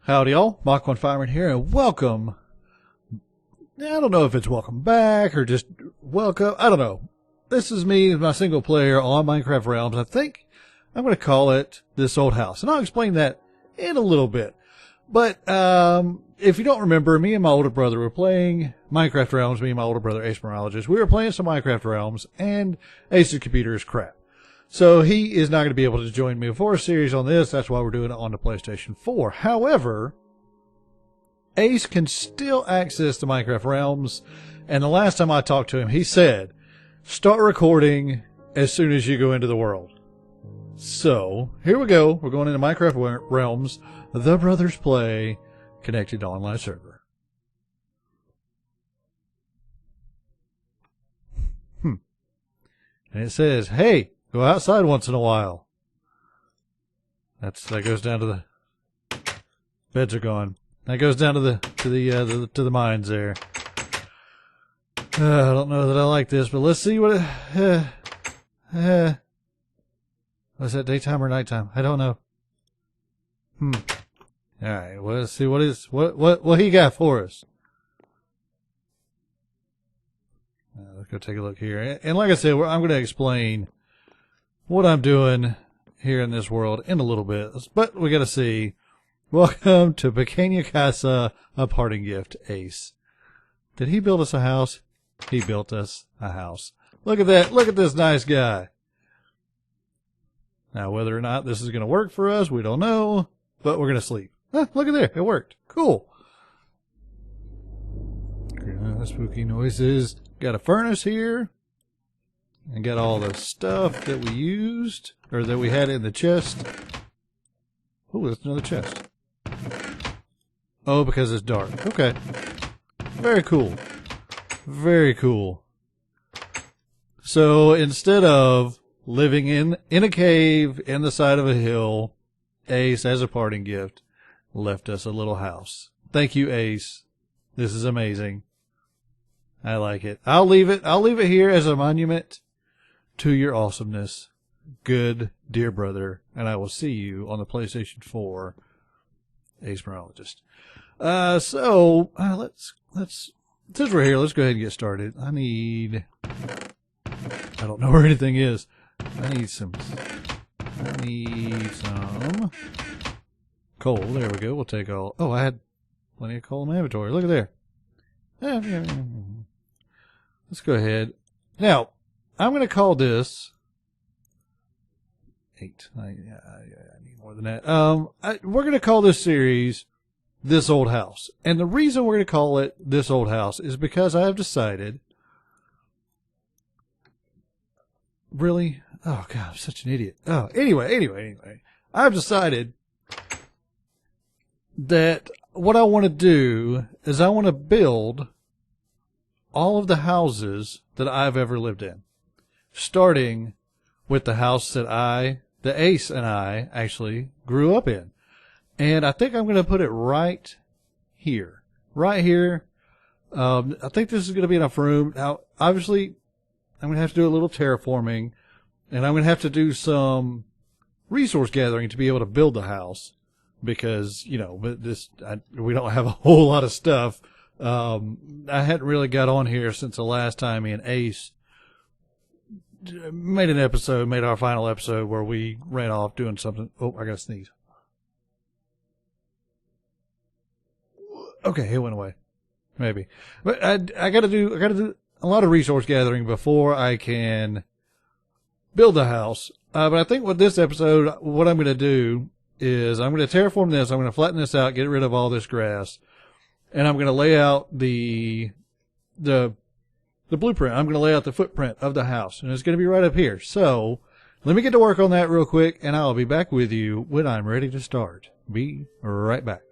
Howdy y'all, Mach 1 Fireman here, and welcome. I don't know if it's welcome back or just welcome. I don't know. This is me, my single player on Minecraft Realms. I think I'm going to call it This Old House, and I'll explain that in a little bit. But if you don't remember, me and my older brother were playing Minecraft Realms. Me and my older brother, Ace Morologist. We were playing some Minecraft Realms, and Ace's computer is crap. So he is not going to be able to join me for a series on this. That's why we're doing it on the PlayStation 4. However, Ace can still access the Minecraft Realms. And the last time I talked to him, he said, start recording as soon as you go into the world. So here we go. We're going into Minecraft Realms, The Brothers Play, connected online server. And it says, hey, go outside once in a while. That goes down to the beds are gone. That goes down to the mines there. I don't know that I like this, but let's see what was that, daytime or nighttime? I don't know. All right, well, let's see what he got for us. Let's go take a look here. And like I said, I'm going to explain what I'm doing here in this world in a little bit, but we got to see. Welcome to Pequeña Casa, a parting gift, Ace. Did he build us a house? He built us a house. Look at that. Look at this nice guy. Now, whether or not this is going to work for us, we don't know, but we're going to sleep. Look at there. It worked. Cool. Spooky noises. Got a furnace here. And got all the stuff that we used, or that we had in the chest. Oh, that's another chest. Oh, because it's dark. Okay. Very cool. Very cool. So, instead of living in a cave in the side of a hill, Ace, as a parting gift, left us a little house. Thank you, Ace. This is amazing. I like it. I'll leave it here as a monument to your awesomeness, good dear brother, and I will see you on the PlayStation 4, Ace Morologist. Let's since we're here, let's go ahead and get started. I don't know where anything is. I need some coal. There we go. We'll take all. Oh, I had plenty of coal in my inventory. Look at there. Let's go ahead. Now, I'm going to call this 8. I need more than that. We're going to call this series This Old House. And the reason we're going to call it This Old House is because I have decided. Really? Oh, God, I'm such an idiot. Oh, anyway. I've decided that what I want to do is I want to build all of the houses that I've ever lived in. Starting with the house that the Ace and I actually grew up in. And I think I'm going to put it right here. Right here. I think this is going to be enough room. Now, obviously, I'm going to have to do a little terraforming. And I'm going to have to do some resource gathering to be able to build the house. Because, we don't have a whole lot of stuff. I hadn't really got on here since the last time me and Ace made our final episode where we ran off doing something. Oh, I gotta sneeze. Okay, it went away. Maybe. But I gotta do a lot of resource gathering before I can build the house. But I think with this episode, what I'm gonna do is I'm gonna terraform this, I'm gonna flatten this out, get rid of all this grass, and I'm gonna lay out the blueprint. I'm going to lay out the footprint of the house, and it's going to be right up here. So let me get to work on that real quick, and I'll be back with you when I'm ready to start. Be right back.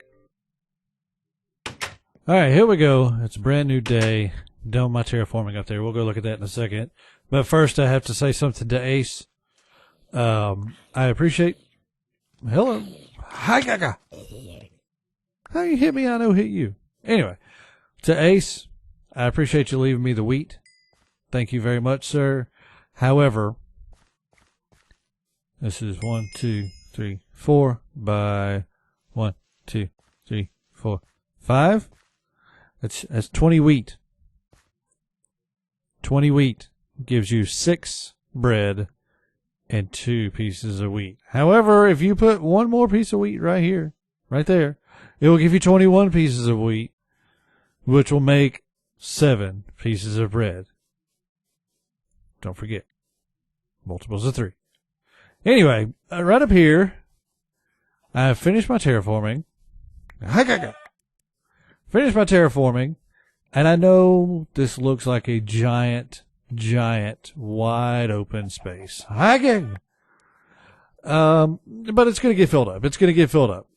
All right, here we go. It's a brand new day. Done my terraforming up there. We'll go look at that in a second. But first, I have to say something to Ace. I appreciate. Hello. Hi, Gaga. How you hit me? I know hit you. Anyway, to Ace. I appreciate you leaving me the wheat. Thank you very much, sir. However, this is 1, 2, 3, 4 by 1, 2, 4, 5. That's 20 wheat. 20 wheat gives you 6 bread and 2 pieces of wheat. However, if you put one more piece of wheat right here, right there, it will give you 21 pieces of wheat, which will make 7 pieces of bread. Don't forget, multiples of 3. Anyway, right up here, I have finished my terraforming. Finished my terraforming, and I know this looks like a giant, wide open space. But it's going to get filled up. It's going to get filled up.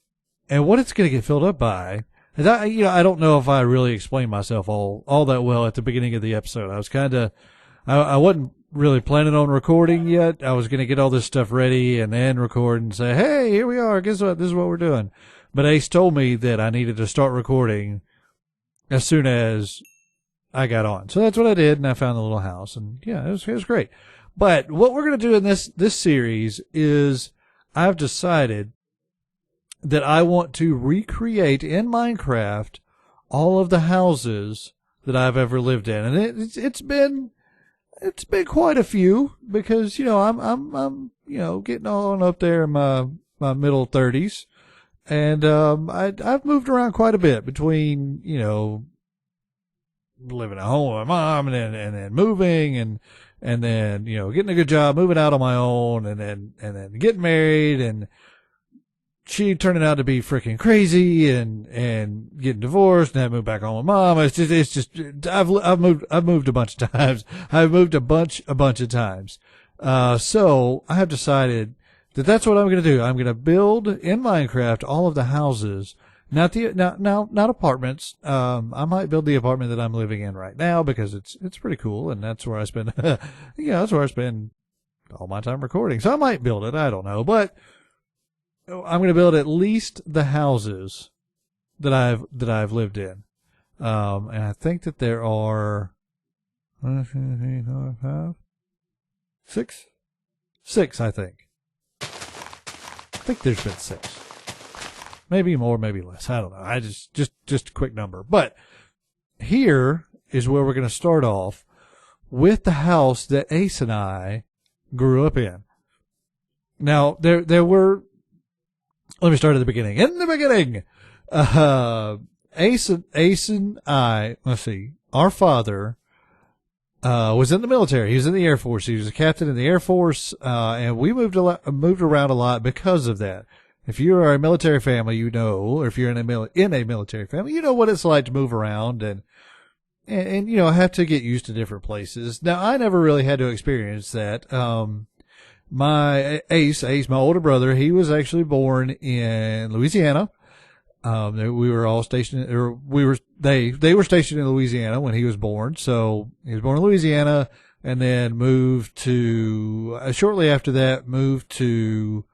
And what it's going to get filled up by is I don't know if I really explained myself all that well at the beginning of the episode. I was I wasn't really planning on recording yet. I was going to get all this stuff ready and then record and say, hey, here we are. Guess what? This is what we're doing. But Ace told me that I needed to start recording as soon as I got on. So that's what I did, and I found the little house, and yeah, it was great. But what we're going to do in this series is I've decided that I want to recreate in Minecraft all of the houses that I've ever lived in. And it's been quite a few because, I'm getting on up there in my middle 30s. And I've moved around quite a bit between, living at home with my mom and then moving and then, getting a good job, moving out on my own and then getting married and she turning out to be freaking crazy and getting divorced and I moved back home with mom. It's just I've moved a bunch of times. I've moved a bunch of times. So I have decided that that's what I'm going to do. I'm going to build in Minecraft all of the houses, not apartments. I might build the apartment that I'm living in right now because it's pretty cool and that's where I spend, that's where I spend all my time recording. So I might build it. I don't know, but I'm going to build at least the houses that I've lived in. And I think that there are 1, 2, 3, 4, 5, 6, I think. I think there's been 6. Maybe more, maybe less. I don't know. I just a quick number. But here is where we're going to start off with the house that Ace and I grew up in. Now, there were, let me start at the beginning. In the beginning, Ace and I, let's see, our father was in the military. He was in the Air Force. He was a captain in the Air Force, and we moved around a lot because of that. If you are a military family, or if you're in a military family, you know what it's like to move around and have to get used to different places. Now, I never really had to experience that. My Ace, my older brother, he was actually born in Louisiana. We were all stationed, they were stationed in Louisiana when he was born. So he was born in Louisiana and then shortly after that, moved to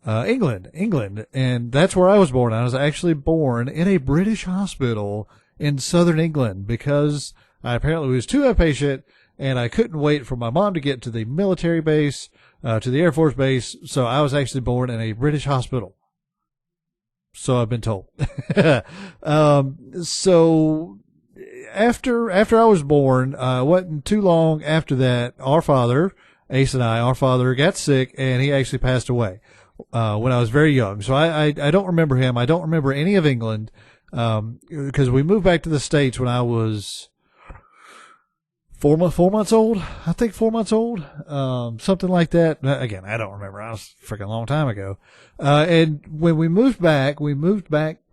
England. And that's where I was born. I was actually born in a British hospital in southern England because I apparently was too impatient and I couldn't wait for my mom to get to the military base, to the Air Force base. So I was actually born in a British hospital. So I've been told. So after I was born, wasn't too long after that, our father got sick and he actually passed away, when I was very young. So I don't remember him. I don't remember any of England, because we moved back to the States when I was 4 months old. I think 4 months old. Something like that. Again, I don't remember. I was a freaking long time ago. And when we moved back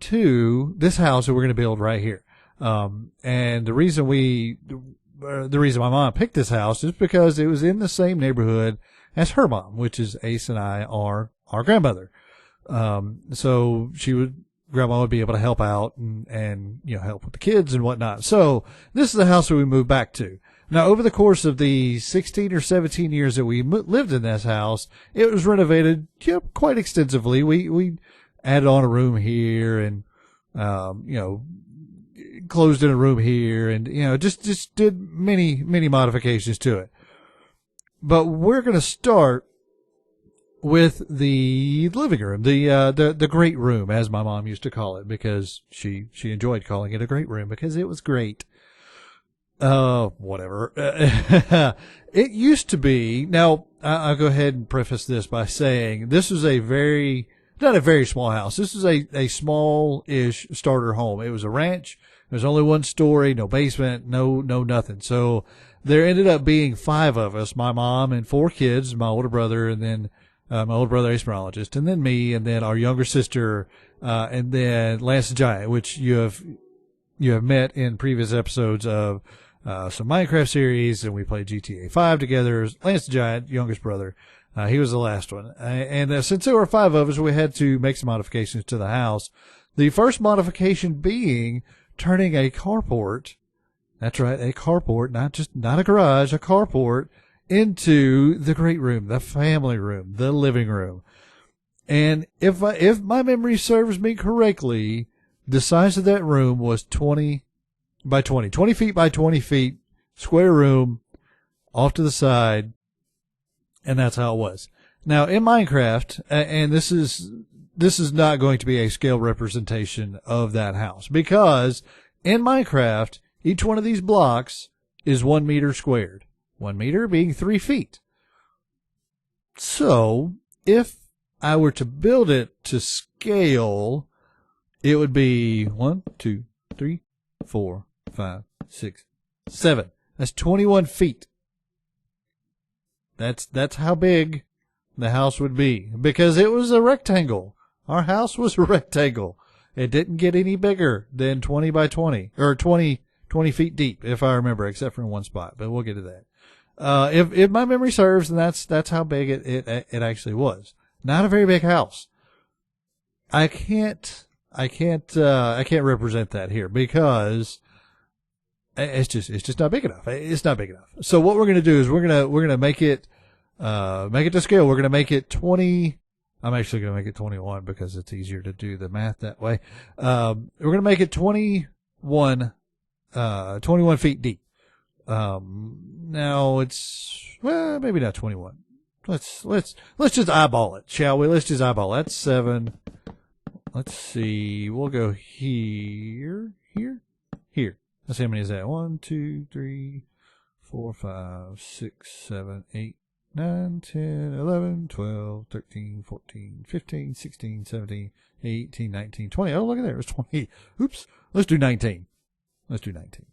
to this house that we're going to build right here. And the reason my mom picked this house is because it was in the same neighborhood as her mom, which is Ace and I are our grandmother. So grandma would be able to help out and help with the kids and whatnot. So this is the house that we moved back to. Now, over the course of the 16 or 17 years that we lived in this house, it was renovated quite extensively. We added on a room here and, closed in a room here and, just did many, many modifications to it. But we're going to start with the living room, the great room, as my mom used to call it, because she enjoyed calling it a great room because it was great. Whatever. It used to be. Now, I'll go ahead and preface this by saying this is not a very small house. This is a small-ish starter home. It was a ranch. There's only one story, no basement, no nothing. So there ended up being 5 of us, my mom and 4 kids, my older brother, and then my older brother, a smrologist, and then me, and then our younger sister, and then Lance the Giant, which you have met in previous episodes of some Minecraft series, and we played GTA 5 together. Lance the Giant, youngest brother, he was the last one. And since there were 5 of us, we had to make some modifications to the house. The first modification being turning a carport. That's right, a carport, not a garage, a carport, into the great room, the family room, the living room. And if my memory serves me correctly, the size of that room was 20 by 20, 20 feet by 20 feet, square room, off to the side, and that's how it was. Now, in Minecraft, and this is not going to be a scale representation of that house, because in Minecraft, each one of these blocks is 1 meter squared. 1 meter being 3 feet. So, if I were to build it to scale, it would be 1, 2, 3, 4, 5, 6, 7. That's 21 feet. That's how big the house would be, because it was a rectangle. Our house was a rectangle. It didn't get any bigger than 20 by 20, or 20 feet deep, if I remember, except for in one spot, but we'll get to that. If my memory serves, then that's how big it actually was. Not a very big house. I can't represent that here because it's just not big enough. It's not big enough. So what we're going to do is we're going to make it to scale. We're going to make it 20. I'm actually going to make it 21 because it's easier to do the math that way. We're going to make it 21 feet deep. Now it's, well, maybe not 21. Let's just eyeball it, shall we? Let's just eyeball it. That's 7. Let's see. We'll go here. Let's see how many is that? 1, 2, 3, 4, 5, 6, 7, 8, 9, 10, 11, 12, 13, 14, 15, 16, 17, 18, 19, 20. Oh, look at there. It was 20. Oops. Let's do 19. Let's do 19.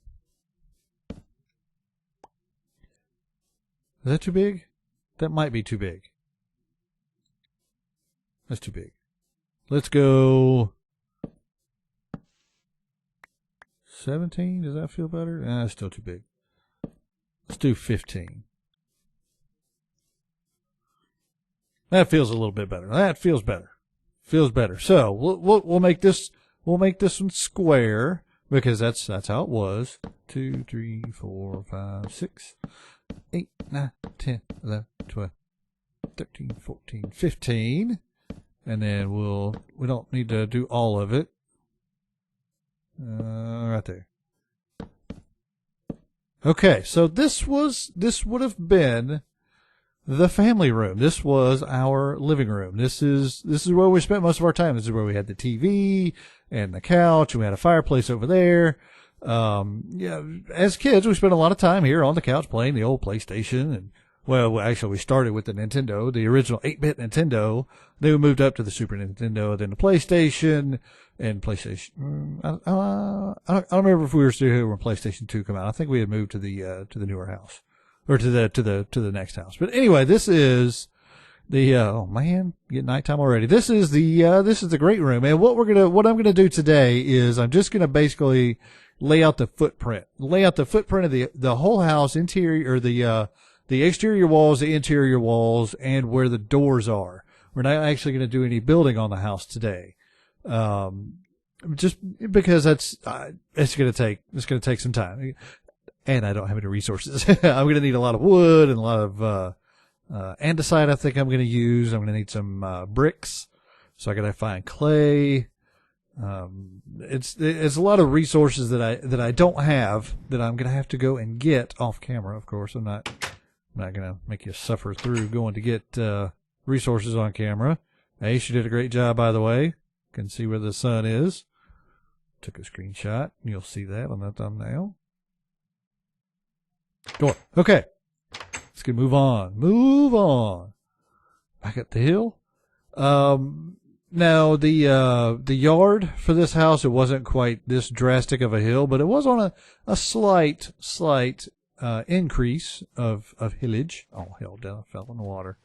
Is that too big? That might be too big. That's too big. Let's go 17. Does that feel better? Nah, it's still too big. Let's do 15. That feels a little bit better. That feels better. Feels better. So we'll make this one square because that's how it was. 2, 3, 4, 5, 6, 8, 9, 10, 11, 12, 13, 14, 15. And then we don't need to do all of it. Right there. Okay, so this would have been the family room. This was our living room. This is where we spent most of our time. This is where we had the TV and the couch, and we had a fireplace over there. Yeah, as kids, we spent a lot of time here on the couch playing the old PlayStation. And, well, actually, we started with the Nintendo, the original 8-bit Nintendo. Then we moved up to the Super Nintendo, then the PlayStation, and PlayStation. I don't remember if we were still here when PlayStation 2 came out. I think we had moved to the newer house, or to the next house. But anyway, this is the oh man, get nighttime already. This is the great room, and what I'm gonna do today is I'm just gonna basically lay out the footprint of the whole house, interior, or the exterior walls, the interior walls, and where the doors are. We're not actually going to do any building on the house today, just because it's going to take some time, and I don't have any resources. I'm going to need a lot of wood and a lot of andesite. I think I'm going to use. I'm going to need some bricks, so I got to find clay. It's a lot of resources that I don't have, that I'm going to have to go and get off camera. Of course, I'm not going to make you suffer through going to get resources on camera. Hey, she did a great job, by the way. Can see where the sun is. Took a screenshot. You'll see that on the thumbnail. Door. Okay. Let's get move on. Move on. Back up the hill. Now the yard for this house, it wasn't quite this drastic of a hill, but it was on a slight increase of hillage. Oh hell, down fell in the water.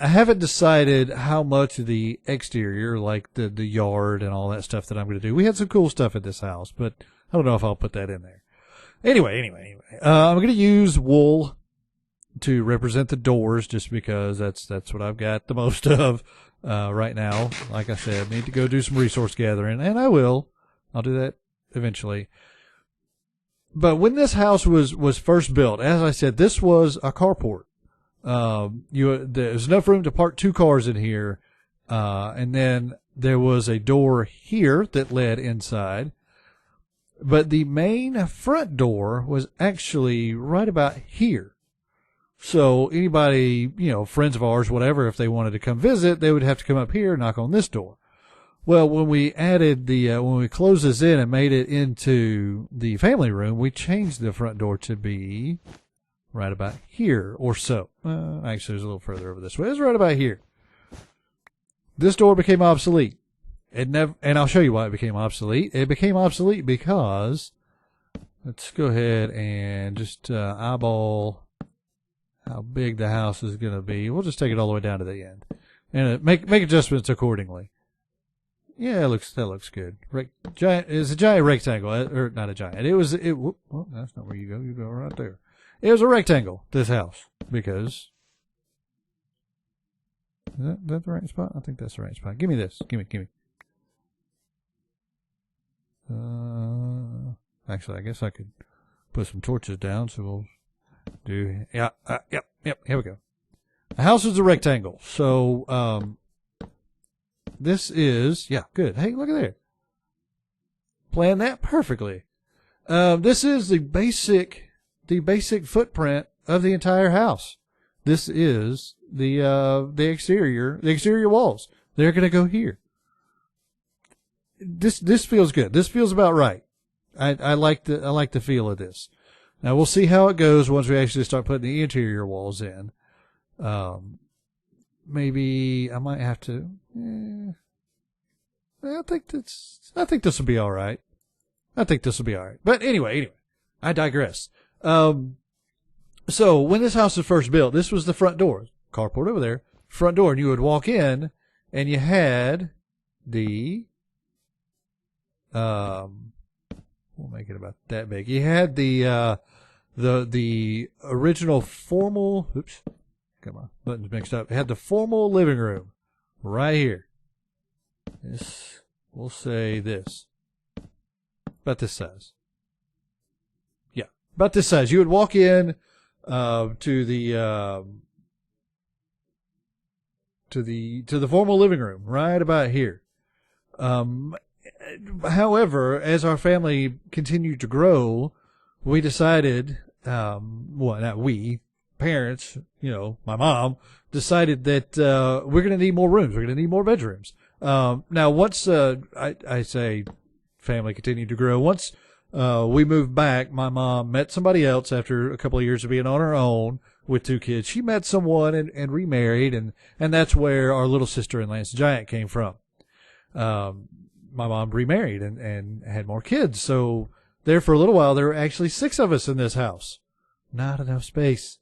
I haven't decided how much of the exterior, like the yard and all that stuff that I'm going to do. We had some cool stuff at this house, but I don't know if I'll put that in there. Anyway. I'm going to use wool to represent the doors just because that's what I've got the most of right now. Like I said, need to go do some resource gathering, and I will. I'll do that eventually. But when this house was first built, as I said, this was a carport. There's enough room to park 2 cars in here, and then there was a door here that led inside. But the main front door was actually right about here. So anybody, friends of ours, whatever, if they wanted to come visit, they would have to come up here and knock on this door. Well, when we added when we closed this in and made it into the family room, we changed the front door to be right about here or so. Actually, it was a little further over this way. It was right about here. This door became obsolete. And I'll show you why it became obsolete. It became obsolete because, let's go ahead and just eyeball how big the house is going to be. We'll just take it all the way down to the end and make adjustments accordingly. Yeah, that looks good. It's a giant rectangle, or not a giant. Well, that's not where you go. You go right there. It was a rectangle, this house, because is that the right spot? I think that's the right spot. Give me this. Give me. Actually, I guess I could put some torches down, so we'll do, yep, here we go. The house is a rectangle, so, this is, yeah, good. Hey, look at there. Planned that perfectly. This is the basic footprint of the entire house. This is the exterior walls. They're going to go here. This feels good. This feels about right. I like the feel of this. Now we'll see how it goes once we actually start putting the interior walls in. Maybe I might have to. I think this will be all right. But anyway, I digress. So when this house was first built, this was the front door. Carport over there. Front door, and you would walk in, and you had the we'll make it about that big. You had the original formal. Oops, got my buttons mixed up. It had the formal living room right here. This, we'll say this, about this size. Yeah, about this size. You would walk in to the formal living room right about here. However, as our family continued to grow, we decided, well, not we, parents, my mom, decided that we're going to need more rooms. We're going to need more bedrooms. Now, once I say family continued to grow, once we moved back, my mom met somebody else after a couple of years of being on her own with 2 kids. She met someone and remarried, and that's where our little sister and Lance the Giant came from. My mom remarried and had more kids. So there for a little while, there were actually 6 of us in this house. Not enough space.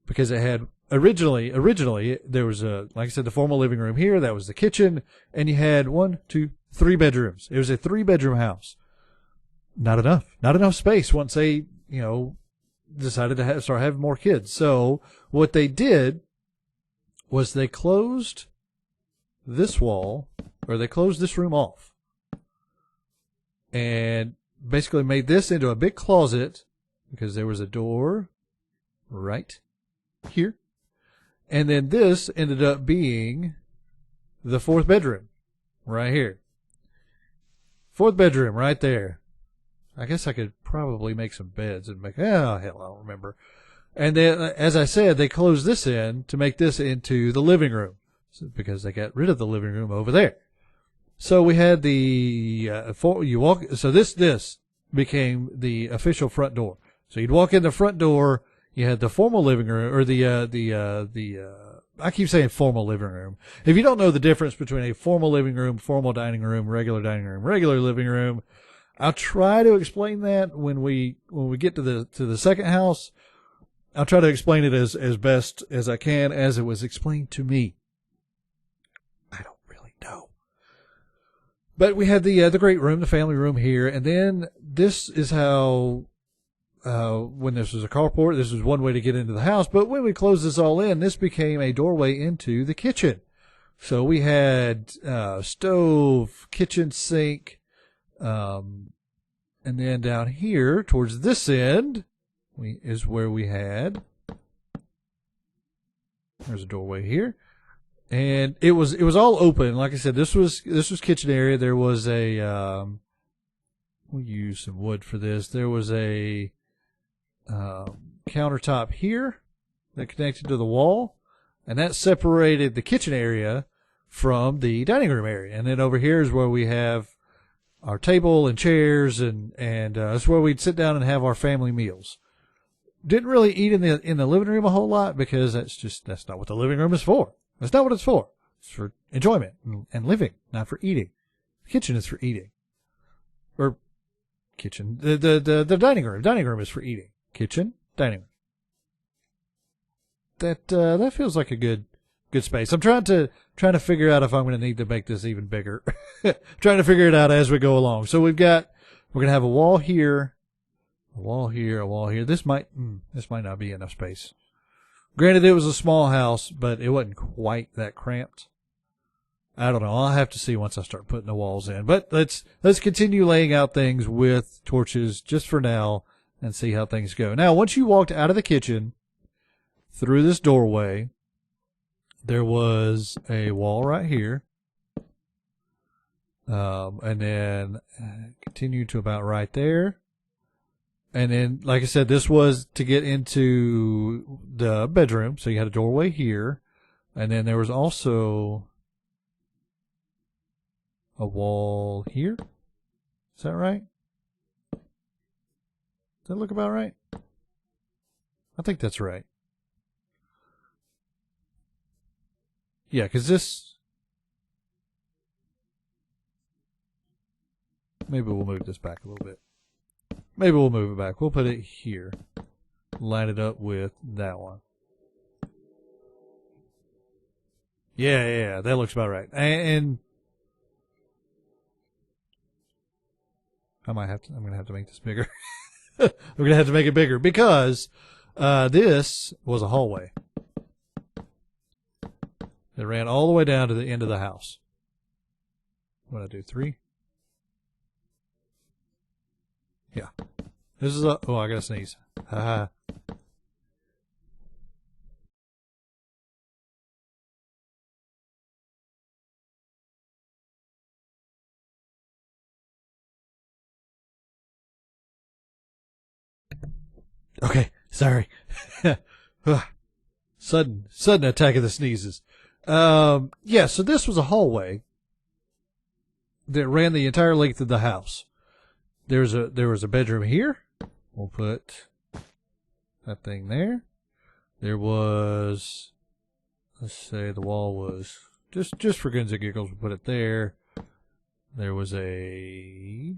Because it had originally there was like I said, the formal living room here. That was the kitchen. And you had 1, 2, 3 bedrooms. It was a 3-bedroom house. Not enough space once they, decided to start having more kids. So what they did was they closed this wall, or they closed this room off, and basically made this into a big closet because there was a door right here. And then this ended up being the 4th bedroom right here. 4th bedroom right there. I guess I could probably make some beds and hell, I don't remember. And then, as I said, they closed this in to make this into the living room because they got rid of the living room over there. So we had the so this became the official front door. So you'd walk in the front door. You had the formal living room, or I keep saying formal living room. If you don't know the difference between a formal living room, formal dining room, regular dining room, regular living room, I'll try to explain that when we get to the second house. I'll try to explain it as best as I can as it was explained to me. I don't really know. But we had the great room, the family room here, and then this is how when this was a carport, this was one way to get into the house. But when we closed this all in, this became a doorway into the kitchen. So we had stove, kitchen sink, and then down here towards this end is where we had. There's a doorway here, and it was all open. Like I said, this was kitchen area. There was a we'll use some wood for this. There was a countertop here that connected to the wall, and that separated the kitchen area from the dining room area. And then over here is where we have our table and chairs, and that's where we'd sit down and have our family meals. Didn't really eat in the living room a whole lot because that's not what the living room is for. That's not what it's for. It's for enjoyment and living, not for eating. The kitchen is for eating. Or kitchen. The dining room. Dining room is for eating. Kitchen, dining room. That feels like a good space. I'm trying to figure out if I'm going to need to make this even bigger. Trying to figure it out as we go along. So we're going to have a wall here, a wall here, a wall here. This might not be enough space. Granted, it was a small house, but it wasn't quite that cramped. I don't know. I'll have to see once I start putting the walls in. But let's continue laying out things with torches just for now and see how things go. Now, once you walked out of the kitchen through this doorway, there was a wall right here. And then continue to about right there. And then, like I said, this was to get into the bedroom. So you had a doorway here. And then there was also a wall here. Is that right? Does that look about right? I think that's right. Yeah, because this... Maybe we'll move this back a little bit. Maybe we'll move it back. We'll put it here. Line it up with that one. Yeah, that looks about right. And I'm going to have to make this bigger. We're going to have to make it bigger because this was a hallway. It ran all the way down to the end of the house. What did I do? 3? Yeah. This is I gotta sneeze. Haha. Okay, sorry. Sudden attack of the sneezes. Yeah, so this was a hallway that ran the entire length of the house. There was a bedroom here. We'll put that thing there. There was, let's say the wall was just for guns and giggles, we'll put it there. There was a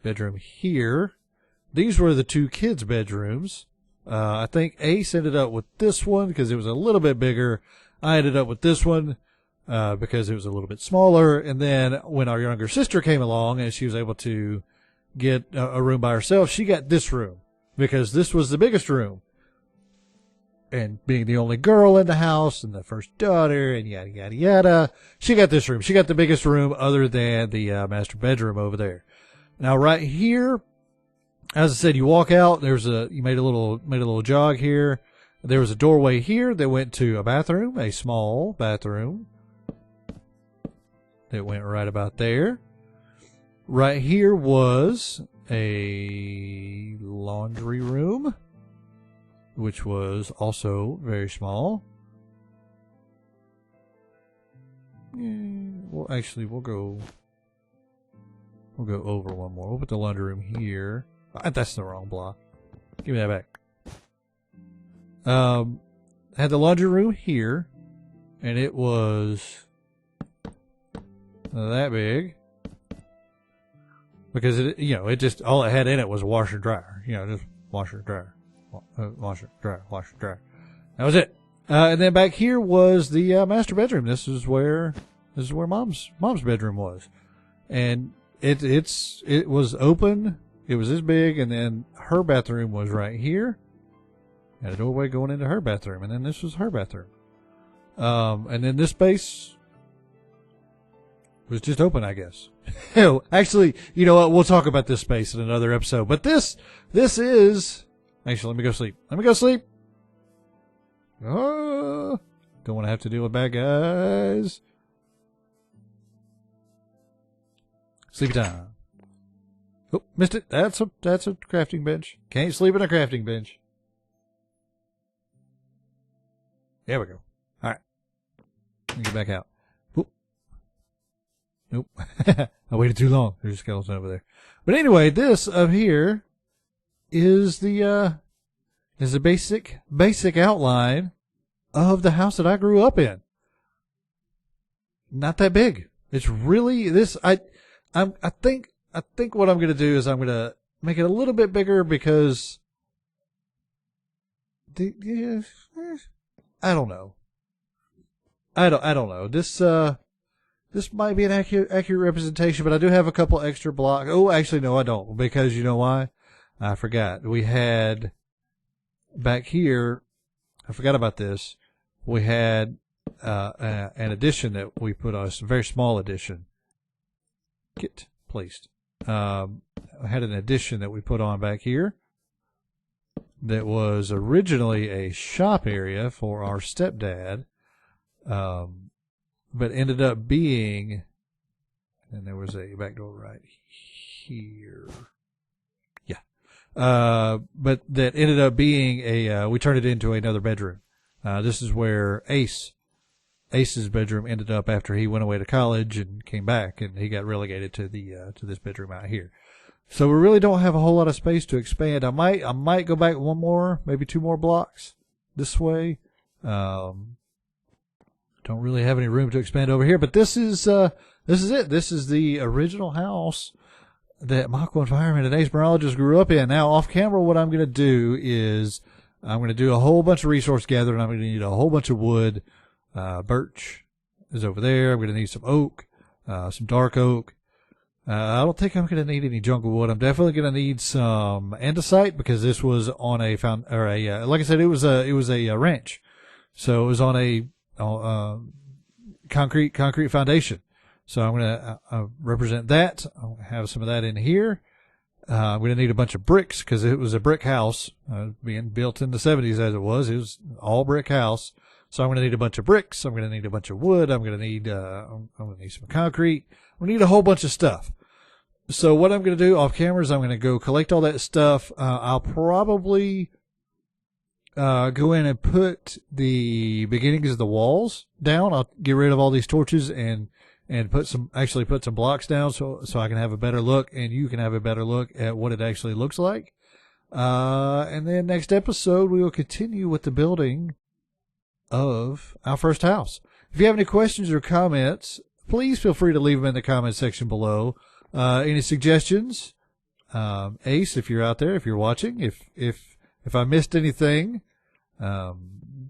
bedroom here. These were the 2 kids' bedrooms. I think Ace ended up with this one because it was a little bit bigger. I ended up with this one because it was a little bit smaller. And then when our younger sister came along and she was able to get a room by herself, she got this room because this was the biggest room. And being the only girl in the house and the first daughter and yada, yada, yada, she got this room. She got the biggest room other than the master bedroom over there. Now, right here, as I said, you walk out, you made a little jog here. There was a doorway here that went to a bathroom, a small bathroom that went right about there. Right here was a laundry room which was also very small. Well, actually, we'll go over one more. We'll put the laundry room here. That's the wrong block. Give me that back. Had the laundry room here, and it was that big because it just all it had in it was a washer and dryer. Just washer, dryer, washer, dryer, washer, dryer. That was it. And then back here was the master bedroom. This is where mom's bedroom was, and it was open. It was this big, and then her bathroom was right here. Had a doorway going into her bathroom, and then this was her bathroom. And then this space was just open, I guess. Actually, you know what? We'll talk about this space in another episode. But this is actually. Let me go sleep. Oh, don't want to have to deal with bad guys. Sleepy time. Oh, missed it. That's a crafting bench. Can't sleep in a crafting bench. There we go. All right. Let me get back out. Oop. Nope. I waited too long. There's a skeleton over there. But anyway, this up here is the basic outline of the house that I grew up in. Not that big. It's really this. I think what I'm going to do is I'm going to make it a little bit bigger because I don't know. I don't know. This might be an accurate representation, but I do have a couple extra blocks. Oh, actually, no, I don't, because you know why? I forgot. We had back here. I forgot about this. We had an addition that we put on, a very small addition. Get placed. I had an addition that we put on back here that was originally a shop area for our stepdad, but ended up being, and there was a back door right here. Yeah. But that ended up being we turned it into another bedroom. This is where Ace's bedroom ended up after he went away to college and came back, and he got relegated to to this bedroom out here. So we really don't have a whole lot of space to expand. I might go back one more, maybe two more blocks this way. Don't really have any room to expand over here, but this is it. This is the original house that Michael and Fireman and Ace Morologist grew up in. Now, off camera, what I'm going to do is I'm going to do a whole bunch of resource gathering. I'm going to need a whole bunch of wood. Birch is over there. I'm going to need some oak, some dark oak. I don't think I'm going to need any jungle wood. I'm definitely going to need some andesite because this was on like I said, it was a ranch, so it was on a concrete foundation. So I'm going to represent that. I'll have some of that in here. I'm going to need a bunch of bricks because it was a brick house being built in the 70s as it was. It was all brick house. So I'm going to need a bunch of bricks. I'm going to need a bunch of wood. I'm going to need some concrete. I'm going to need a whole bunch of stuff. So what I'm going to do off camera is I'm going to go collect all that stuff. I'll probably go in and put the beginnings of the walls down. I'll get rid of all these torches and put some blocks down so I can have a better look and you can have a better look at what it actually looks like. And then next episode we will continue with the building of our first house. If you have any questions or comments, please feel free to leave them in the comment section below. Any suggestions? Ace, if you're out there, if you're watching, if I missed anything,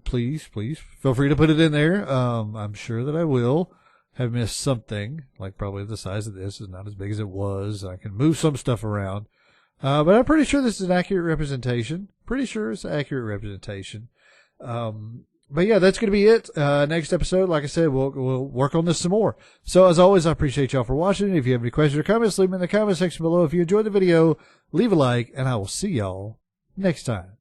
please feel free to put it in there. I'm sure that I will have missed something, like probably the size of this is not as big as it was. I can move some stuff around. But I'm pretty sure this is an accurate representation. Pretty sure it's an accurate representation. But yeah, that's going to be it. Next episode, like I said, we'll work on this some more. So as always, I appreciate y'all for watching. If you have any questions or comments, leave them in the comment section below. If you enjoyed the video, leave a like, and I will see y'all next time.